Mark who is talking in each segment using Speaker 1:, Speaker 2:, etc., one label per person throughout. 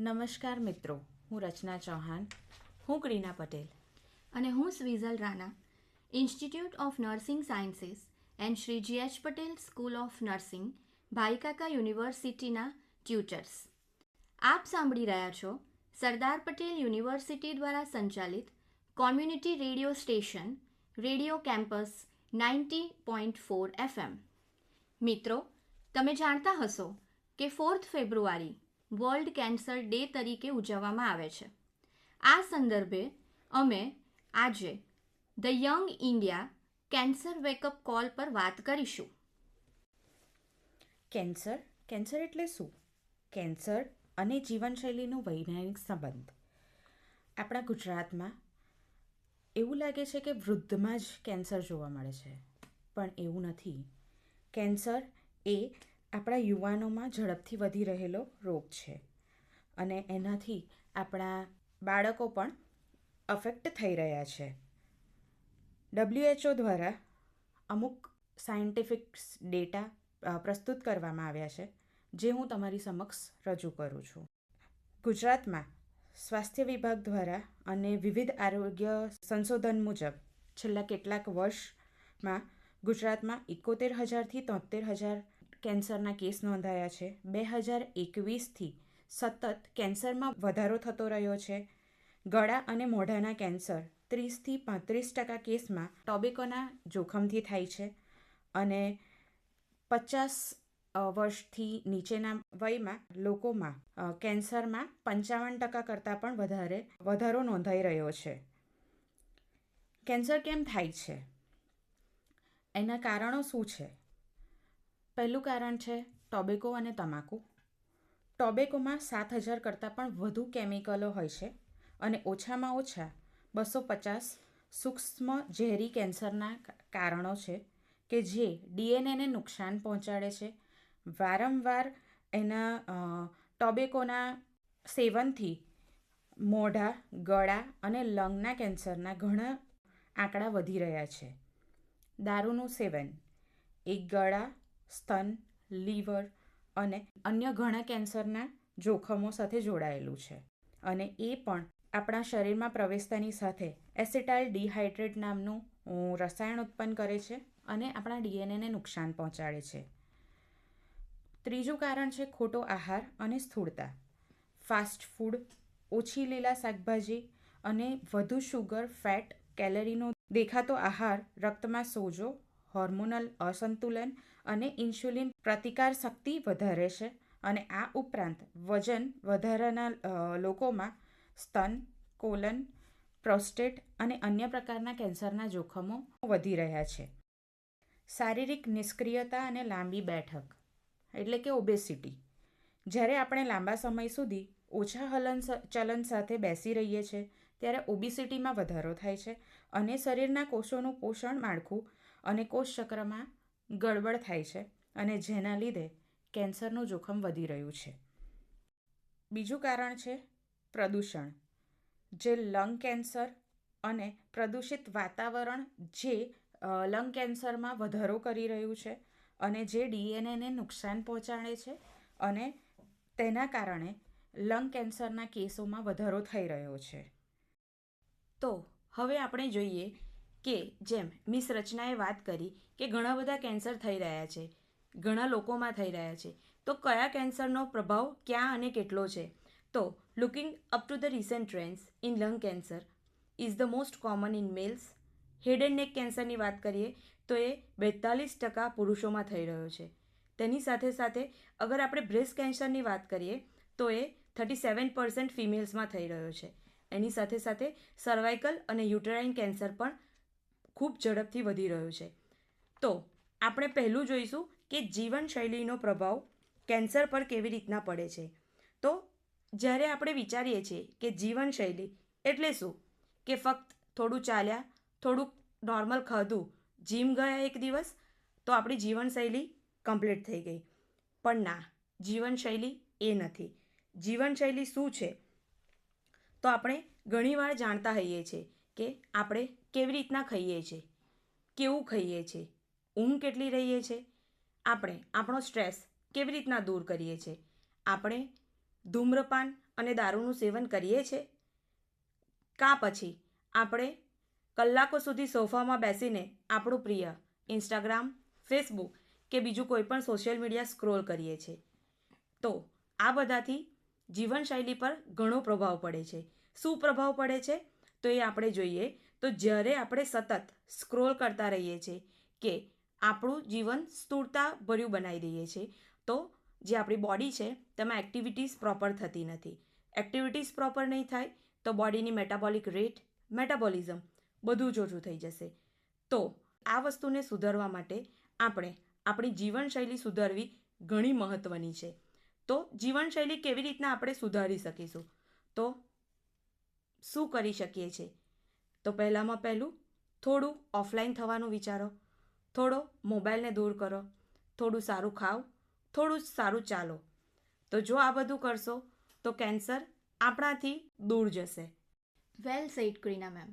Speaker 1: નમસ્કાર મિત્રો, હું રચના ચૌહાણ, હું ક્રીના પટેલ
Speaker 2: અને હું Swizal Rana, institute of nursing sciences and Shri GH Patel school of nursing, Bhaikaka યુનિવર્સિટીના ટ્યુટર્સ. આપ સાંભળી રહ્યા છો સરદાર પટેલ યુનિવર્સિટી દ્વારા સંચાલિત community radio station radio campus 90.4 FM. મિત્રો, તમે જાણતા હશો કે 4th ફેબ્રુઆરી વર્લ્ડ કેન્સર ડે તરીકે ઉજવવામાં આવે છે. આ સંદર્ભે અમે આજે the young India cancer wake up call પર વાત કરીશું.
Speaker 1: કેન્સર એટલે શું? કેન્સર અને જીવનશૈલીનો વૈજ્ઞાનિક સંબંધ. આપણા ગુજરાતમાં એવું લાગે છે કે વૃદ્ધમાં જ કેન્સર જોવા મળે છે, પણ એવું નથી. કેન્સર એ આપણા યુવાનોમાં ઝડપથી વધી રહેલો રોગ છે અને એનાથી આપણા બાળકો પણ અફેક્ટ થઈ રહ્યા છે. WHO દ્વારા અમુક સાયન્ટિફિક ડેટા પ્રસ્તુત કરવામાં આવ્યા છે, જે હું તમારી સમક્ષ રજૂ કરું છું. ગુજરાતમાં સ્વાસ્થ્ય વિભાગ દ્વારા અને વિવિધ આરોગ્ય સંશોધન મુજબ છેલ્લા કેટલાક વર્ષમાં ગુજરાતમાં 71,000થી 73,000 કેન્સરના કેસ નોંધાયા છે. 2021થી સતત કેન્સરમાં વધારો થતો રહ્યો છે. ગળા અને મોઢાના કેન્સર 30થી 35% કેસમાં ટોબેકોના જોખમથી થાય છે અને 50 વર્ષથી નીચેના વયમાં લોકોમાં કેન્સરમાં 55% કરતાં પણ વધારો નોંધાઈ રહ્યો છે. કેન્સર કેમ થાય છે? એના કારણો શું છે? પહેલું કારણ છે ટોબેકો અને તમાકુ. ટોબેકોમાં 7,000 કરતાં પણ વધુ કેમિકલો હોય છે અને ઓછામાં ઓછા 250 સૂક્ષ્મ ઝેરી કેન્સરના કારણો છે કે જે DNAને નુકસાન પહોંચાડે છે. વારંવાર એના ટોબેકોના સેવનથી મોઢા, ગળા અને લંગના કેન્સરના ઘણા આંકડા વધી રહ્યા છે. દારૂનું સેવન એ ગળા, સ્તન, લીવર અને અન્ય ઘણા કેન્સરના જોખમો સાથે જોડાયેલું છે અને એ પણ આપણા શરીરમાં પ્રવેશતાની સાથે એસિટાઇલ ડિહાઇડ્રેટ નામનું રસાયણ ઉત્પન્ન કરે છે અને આપણા DNAને નુકસાન પહોંચાડે છે. ત્રીજું કારણ છે ખોટો આહાર અને સ્થૂળતા. ફાસ્ટ ફૂડ, ઓછી લીલા શાકભાજી અને વધુ શુગર, ફેટ, કેલરીનો દેખાતો આહાર રક્તમાં સોજો, હોર્મોનલ અસંતુલન અને ઇન્સ્યુલિન પ્રતિકાર શક્તિ વધારે છે અને આ ઉપરાંત વજન વધારાના લોકોમાં સ્તન, કોલન, પ્રોસ્ટેટ અને અન્ય પ્રકારના કેન્સરના જોખમો વધી રહ્યા છે. શારીરિક નિષ્ક્રિયતા અને લાંબી બેઠક એટલે કે ઓબેસિટી. જ્યારે આપણે લાંબા સમય સુધી ઓછા હલનચલન સાથે બેસી રહીએ છીએ ત્યારે ઓબેસિટીમાં વધારો થાય છે અને શરીરના કોષોનું પોષણ માળખું અને કોષચક્રમાં ગડબડ થાય છે અને જેના લીધે કેન્સરનું જોખમ વધી રહ્યું છે. બીજું કારણ છે પ્રદૂષણ, જે લંગ કેન્સર અને પ્રદૂષિત વાતાવરણ જે લંગ કેન્સરમાં વધારો કરી રહ્યું છે અને જે DNAને નુકસાન પહોંચાડે છે અને તેના કારણે લંગ કેન્સરના કેસોમાં વધારો થઈ રહ્યો છે.
Speaker 2: તો હવે આપણે જોઈએ કે જેમ મિસ રચનાએ વાત કરી કે ઘણા બધા કેન્સર થઈ રહ્યા છે, ઘણા લોકોમાં થઈ રહ્યા છે, તો કયા કેન્સરનો પ્રભાવ ક્યાં અને કેટલો છે? તો looking up to the recent trends in lung cancer is the most common in males. Head and neck કેન્સરની વાત કરીએ તો એ 42% પુરુષોમાં થઈ રહ્યો છે. તેની સાથે સાથે અગર આપણે બ્રેસ્ટ કેન્સરની વાત કરીએ તો એ 37% ફિમેલ્સમાં થઈ રહ્યો છે. એની સાથે સાથે સર્વાઇકલ અને યુટેરાઇન કેન્સર પણ ખૂબ ઝડપથી વધી રહ્યું છે. તો આપણે પહેલું જોઈશું કે જીવનશૈલીનો પ્રભાવ કેન્સર પર કેવી રીતના પડે છે. તો જ્યારે આપણે વિચારીએ છીએ કે જીવનશૈલી એટલે શું, કે ફક્ત થોડું ચાલ્યા, થોડુંક નોર્મલ ખાધું, જીમ ગયા એક દિવસ તો આપણી જીવનશૈલી કમ્પ્લીટ થઈ ગઈ. પણ ના, જીવનશૈલી એ નથી. જીવનશૈલી શું છે? તો આપણે ઘણીવાર જાણતા હોઈએ છીએ કે આપણે કેવી રીતના ખાઈએ છીએ, કેવું ખાઈએ છીએ, ઊંઘ કેટલી રહીએ છીએ, આપણે આપણો સ્ટ્રેસ કેવી રીતના દૂર કરીએ છીએ, આપણે ધૂમ્રપાન અને દારૂનું સેવન કરીએ છીએ? કાં પછી આપણે કલાકો સુધી સોફામાં બેસીને આપણું પ્રિય ઇન્સ્ટાગ્રામ, ફેસબુક કે બીજું કોઈ પણ સોશિયલ મીડિયા સ્ક્રોલ કરીએ છીએ? તો આ બધાથી જીવનશૈલી પર ઘણો પ્રભાવ પડે છે. શું પ્રભાવ પડે છે તો એ આપણે જોઈએ તો જ્યારે આપણે સતત સ્ક્રોલ કરતા રહીએ છીએ કે આપણું જીવન સ્થૂળતાભર્યું બનાવી દઈએ છીએ તો જે આપણી બોડી છે તેમાં એક્ટિવિટીઝ પ્રોપર થતી નથી. એક્ટિવિટીઝ પ્રોપર નહીં થાય તો બોડીની મેટાબોલિક રેટ, મેટાબોલિઝમ બધું જ ઓછું થઈ જશે. તો આ વસ્તુને સુધારવા માટે આપણે આપણી જીવનશૈલી સુધારવી ઘણી મહત્ત્વની છે. તો જીવનશૈલી કેવી રીતના આપણે સુધારી શકીશું? તો શું કરી શકીએ છીએ? તો પહેલાં થોડું ઓફલાઈન થવાનું વિચારો, થોડો મોબાઈલને દૂર કરો, થોડું સારું ખાઓ, થોડું સારું ચાલો. તો જો આ બધું કરશો તો કેન્સર આપણાથી દૂર જશે.
Speaker 3: Well said Krina ma'am.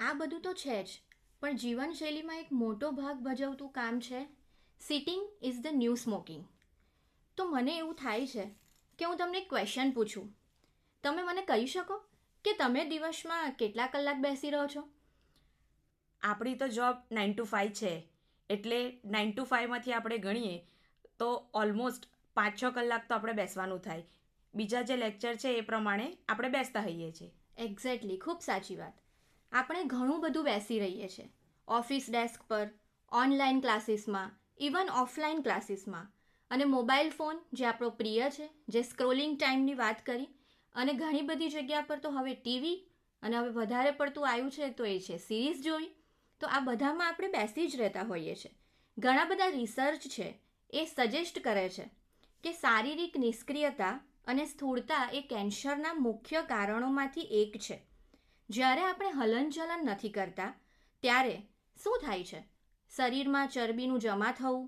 Speaker 3: આ બધું તો છે જ, પણ જીવનશૈલીમાં એક મોટો ભાગ ભજવતું કામ છે sitting is the new smoking. તો મને એવું થાય છે કે હું તમને એક ક્વેશ્ચન પૂછું. તમે મને કહી શકો કે તમે દિવસમાં કેટલા કલાક બેસી રહો છો?
Speaker 2: આપણી તો જોબ 9 to 5 છે, એટલે 9 to 5માંથી આપણે ગણીએ તો ઓલમોસ્ટ 5-6 કલાક તો આપણે બેસવાનું થાય. બીજા જે લેક્ચર છે એ પ્રમાણે આપણે બેસતા હોઈએ છીએ.
Speaker 3: એક્ઝેક્ટલી, ખૂબ સાચી વાત. આપણે ઘણું બધું બેસી રહીએ છીએ, ઓફિસ ડેસ્ક પર, ઓનલાઈન ક્લાસીસમાં, ઇવન ઓફલાઈન ક્લાસીસમાં. અને મોબાઈલ ફોન જે આપણો પ્રિય છે, જે સ્ક્રોલિંગ ટાઈમની વાત કરી, અને ઘણી બધી જગ્યા પર તો હવે ટીવી, અને હવે વધારે પડતું આવ્યું છે તો એ છે સિરીઝ જોવી. તો આ બધામાં આપણે બેસી જ રહેતા હોઈએ છીએ. ઘણા બધા રિસર્ચ છે એ સજેસ્ટ કરે છે કે શારીરિક નિષ્ક્રિયતા અને સ્થૂળતા એ કેન્સરના મુખ્ય કારણોમાંથી એક છે. જ્યારે આપણે હલનચલન નથી કરતા ત્યારે શું થાય છે? શરીરમાં ચરબીનું જમા થવું,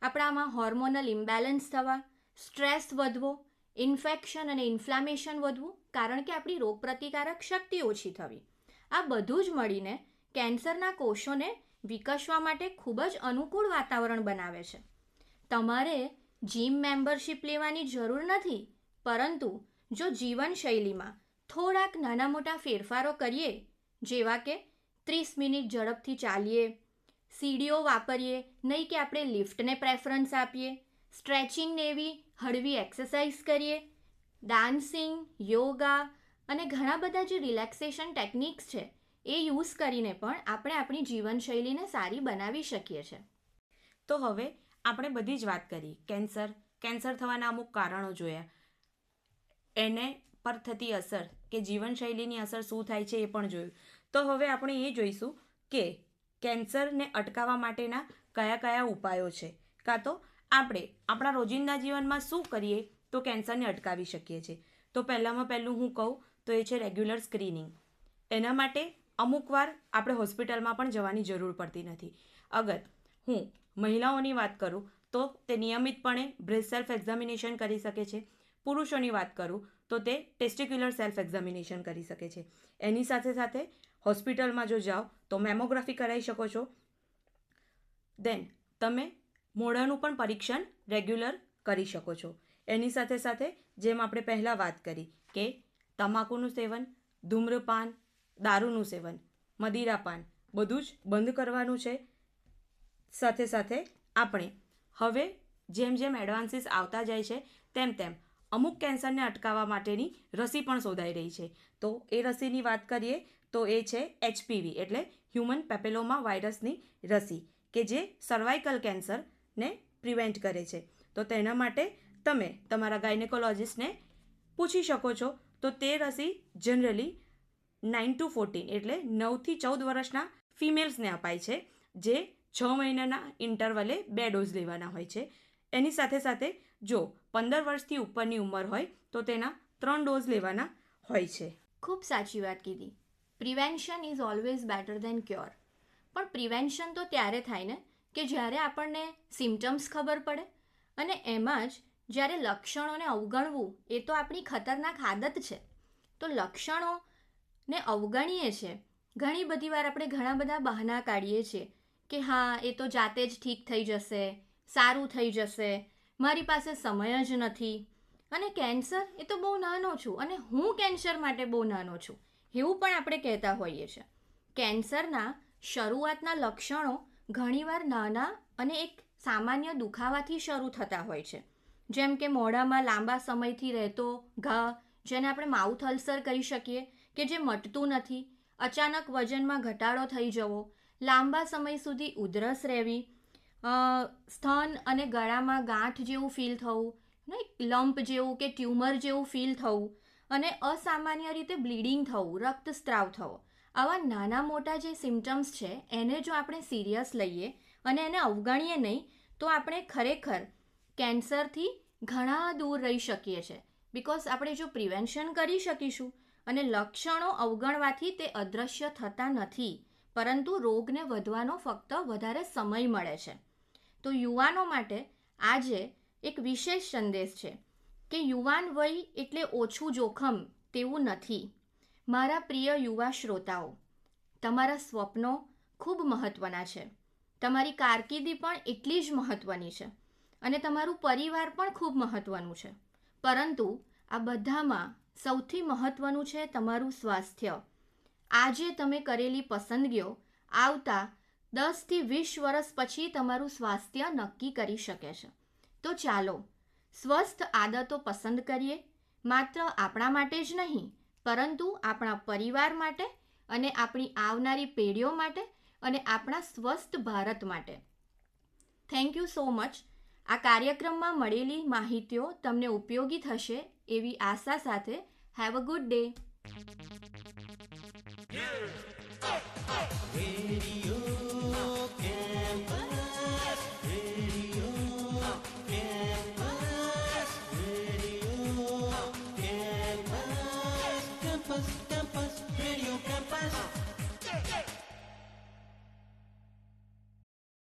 Speaker 3: આપણામાં હોર્મોનલ ઇમ્બેલેન્સ થવા, સ્ટ્રેસ વધવો, ઇન્ફેક્શન અને ઇન્ફ્લામેશન વધવું, કારણ કે આપણી રોગપ્રતિકારક શક્તિ ઓછી થવી. આ બધું જ મળીને કેન્સરના કોષોને વિકસવા માટે ખૂબ જ અનુકૂળ વાતાવરણ બનાવે છે. તમારે જીમ મેમ્બરશિપ લેવાની જરૂર નથી, પરંતુ જો જીવનશૈલીમાં થોડાક નાના મોટા ફેરફારો કરીએ, જેવા કે 30 મિનિટ ઝડપથી ચાલીએ, સીડીઓ વાપરીએ, નહીં કે આપણે લિફ્ટને પ્રેફરન્સ આપીએ, સ્ટ્રેચિંગને એવી હળવી એક્સરસાઇઝ કરીએ, ડાન્સિંગ, યોગા અને ઘણા બધા જે રિલેક્સેશન ટેકનિક્સ છે એ યુઝ કરીને પણ આપણે આપણી જીવનશૈલીને સારી બનાવી શકીએ છીએ.
Speaker 2: તો હવે આપણે બધી જ વાત કરી, કેન્સર થવાના અમુક કારણો જોયા, એને પર થતી અસર કે જીવનશૈલીની અસર શું થાય છે એ પણ જોયું. તો હવે આપણે એ જોઈશું કે કેન્સરને અટકાવવા માટેના કયા કયા ઉપાયો છે, કાં તો આપણે આપણા રોજિંદા જીવનમાં શું કરીએ તો કેન્સરને અટકાવી શકીએ છીએ. તો પહેલું હું કહું તો એ છે રેગ્યુલર સ્ક્રીનિંગ. એના માટે અમુક વાર આપણે હોસ્પિટલમાં પણ જવાની જરૂર પડતી નથી. અગર હું મહિલાઓની વાત કરું તો તે નિયમિતપણે બ્રેસ્ટ સેલ્ફ એક્ઝામિનેશન કરી શકે છે. પુરુષોની વાત કરું તો તે ટેસ્ટિક્યુલર સેલ્ફ એક્ઝામિનેશન કરી શકે છે. એની સાથે સાથે હોસ્પિટલમાં જો જાઓ તો મેમોગ્રાફી કરાવી શકો છો. દેન તમે મોઢાનું પણ પરીક્ષણ રેગ્યુલર કરી શકો છો. એની સાથે સાથે જેમ આપણે પહેલાં વાત કરી કે તમાકુનું સેવન, ધૂમ્રપાન, દારૂનું સેવન, મદિરાપાન બધું જ બંધ કરવાનું છે. સાથે સાથે આપણે હવે જેમ જેમ એડવાન્સીસ આવતા જાય છે તેમ અમુક કેન્સરને અટકાવવા માટેની રસી પણ શોધાઈ રહી છે. તો એ રસીની વાત કરીએ તો એ છે HPV એટલે હ્યુમન પેપેલોમા વાયરસની રસી, કે જે સર્વાઇકલ કેન્સરને પ્રિવેન્ટ કરે છે. તો તેના માટે તમે તમારા ગાયનેકોલોજિસ્ટને પૂછી શકો છો. તો તે રસી જનરલી 9 to 14 એટલે 9થી 14 વર્ષના ફિમેલ્સને અપાય છે, જે 6 મહિનાના ઇન્ટરવલે 2 ડોઝ લેવાના હોય છે. એની સાથે સાથે જો 15 વર્ષથી ઉપરની ઉંમર હોય તો તેના 3 ડોઝ લેવાના હોય છે.
Speaker 3: ખૂબ સાચી વાત કીધી. Prevention is always better than cure. પણ પ્રિવેન્શન તો ત્યારે થાય ને કે જ્યારે આપણને સિમ્ટમ્સ ખબર પડે, અને એમાં જ જ્યારે લક્ષણોને અવગણવું એ તો આપણી ખતરનાક આદત છે. તો લક્ષણોને અવગણીએ છીએ. ઘણી બધી વાર આપણે ઘણા બધા બહાના કાઢીએ છીએ કે હા એ તો જાતે જ ઠીક થઈ જશે, સારું થઈ જશે, મારી પાસે સમય જ નથી, અને કેન્સર એ તો બહુ નાનો છું અને હું કેન્સર માટે બહુ નાનો છું એવું પણ આપણે કહેતા હોઈએ છીએ. કેન્સરના શરૂઆતના લક્ષણો ઘણીવાર નાના અને એક સામાન્ય દુખાવાથી શરૂ થતા હોય છે, જેમ કે મોઢામાં લાંબા સમયથી રહેતો ઘા, જેને આપણે માઉથ અલ્સર કહી શકીએ, કે જે મટતું નથી, અચાનક વજનમાં ઘટાડો થઈ જવો, લાંબા સમય સુધી ઉધરસ રહેવી, સ્તન અને ગળામાં ગાંઠ જેવું ફીલ થવું, લંપ જેવું કે ટ્યુમર જેવું ફીલ થવું અને અસામાન્ય રીતે બ્લીડિંગ થવું, રક્તસ્રાવ થવો. આવા નાના મોટા જે સિમ્ટમ્સ છે એને જો આપણે સિરિયસ લઈએ અને એને અવગણીએ નહીં તો આપણે ખરેખર કેન્સરથી ઘણા દૂર રહી શકીએ છીએ. બિકોઝ આપણે જો પ્રિવેન્શન કરી શકીશું અને લક્ષણો અવગણવાથી તે અદૃશ્ય થતા નથી, પરંતુ રોગને વધવાનો ફક્ત વધારે સમય મળે છે. તો યુવાનો માટે આજે એક વિશેષ સંદેશ છે કે યુવાન વય એટલે ઓછું જોખમ તેવું નથી. મારા પ્રિય યુવા શ્રોતાઓ, તમારા સ્વપ્નો ખૂબ મહત્ત્વના છે, તમારી કારકિર્દી પણ એટલી જ મહત્ત્વની છે અને તમારું પરિવાર પણ ખૂબ મહત્ત્વનું છે. પરંતુ આ બધામાં સૌથી મહત્ત્વનું છે તમારું સ્વાસ્થ્ય. આજે તમે કરેલી પસંદગીઓ આવતા 10 થી 20 વર્ષ પછી તમારું સ્વાસ્થ્ય નક્કી કરી શકે છે. તો ચાલો સ્વસ્થ આદતો પસંદ કરીએ, માત્ર આપણા માટે જ નહીં પરંતુ આપણા પરિવાર માટે અને આપણી આવનારી પેઢીઓ માટે અને આપણા સ્વસ્થ ભારત માટે. Thank you so much. આ કાર્યક્રમમાં મળેલી માહિતીઓ તમને ઉપયોગી થશે એવી આશા સાથે હેવ અ ગુડ ડે.